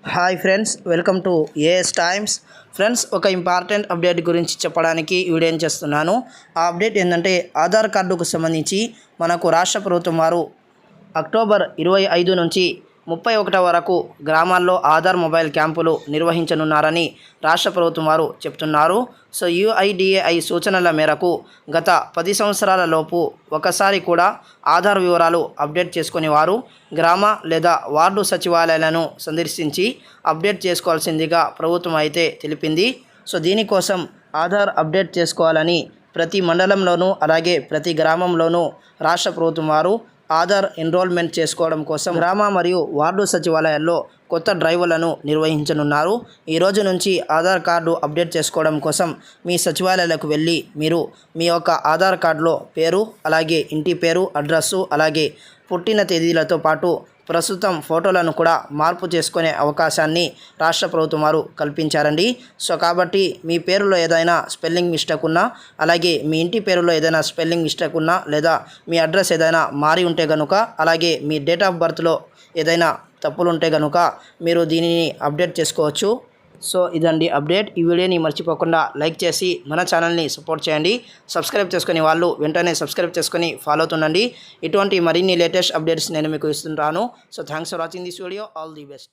Hi friends, welcome to AS Times. Friends, ఒక important update గురించి చెప్పడానికి వీడియో చేస్తున్నాను. ఆ అప్డేట్ ఏంటంటే ఆధార్ కార్డుకు సంబంధించి మనకు రాష్ట్ర ప్రభుత్వం వారు అక్టోబర్ 25 నుంచి 31 వరకు గ్రామాల్లో ఆధార్ మొబైల్ క్యాంపులు నిర్వహించనున్నారని రాష్ట్ర ప్రభుత్వం వారు చెప్తున్నారు. సో యుఐడిఏఐ సూచనల మేరకు గత 10 సంవత్సరాల లోపు ఒకసారి కూడా ఆధార్ వివరాలు అప్డేట్ చేసుకుని వారు గ్రామ లేదా వార్డు సచివాలయాలను సందర్శించి అప్డేట్ చేసుకోవాల్సిందిగా ప్రభుత్వం అయితే తెలిపింది. సో దీనికోసం ఆధార్ అప్డేట్ చేసుకోవాలని ప్రతి మండలంలోనూ అలాగే ప్రతి గ్రామంలోనూ రాష్ట్ర ప్రభుత్వం వారు ఆధార్ ఎన్రోల్మెంట్ చేసుకోవడం కోసం గ్రామ మరియు వార్డు సచివాలయాల్లో కొత్త డ్రైవ్లను నిర్వహించనున్నారు. ఈ రోజు నుంచి ఆధార్ కార్డు అప్డేట్ చేసుకోవడం కోసం మీ సచివాలయాలకు వెళ్ళి మీరు మీ యొక్క ఆధార్ కార్డులో పేరు, అలాగే ఇంటి పేరు, అడ్రస్సు, అలాగే పుట్టిన తేదీలతో పాటు ప్రస్తుతం ఫోటోలను కూడా మార్పు చేసుకునే అవకాశాన్ని రాష్ట్ర ప్రభుత్వం వారు కల్పించారండి. సో కాబట్టి మీ పేరులో ఏదైనా స్పెల్లింగ్ మిస్టేక్ ఉన్నా, అలాగే మీ ఇంటి పేరులో ఏదైనా స్పెల్లింగ్ మిస్టేక్ ఉన్నా, లేదా మీ అడ్రస్ ఏదైనా మారి ఉంటే కనుక, అలాగే మీ డేట్ ఆఫ్ బర్త్లో ఏదైనా తప్పులు ఉంటే కనుక మీరు దీనిని అప్డేట్ చేసుకోవచ్చు. సో ఇదండి అప్డేట్. ఈ వీడియోని మర్చిపోకుండా లైక్ చేసి మన ఛానల్ని సపోర్ట్ చేయండి. సబ్స్క్రైబ్ చేసుకునే వాళ్ళు వెంటనే సబ్స్క్రైబ్ చేసుకొని ఫాలో అవుతుండండి. ఇటువంటి మరిన్ని లేటెస్ట్ అప్డేట్స్ నేను మీకు ఇస్తుంటాను. So thanks for watching this video. All the best.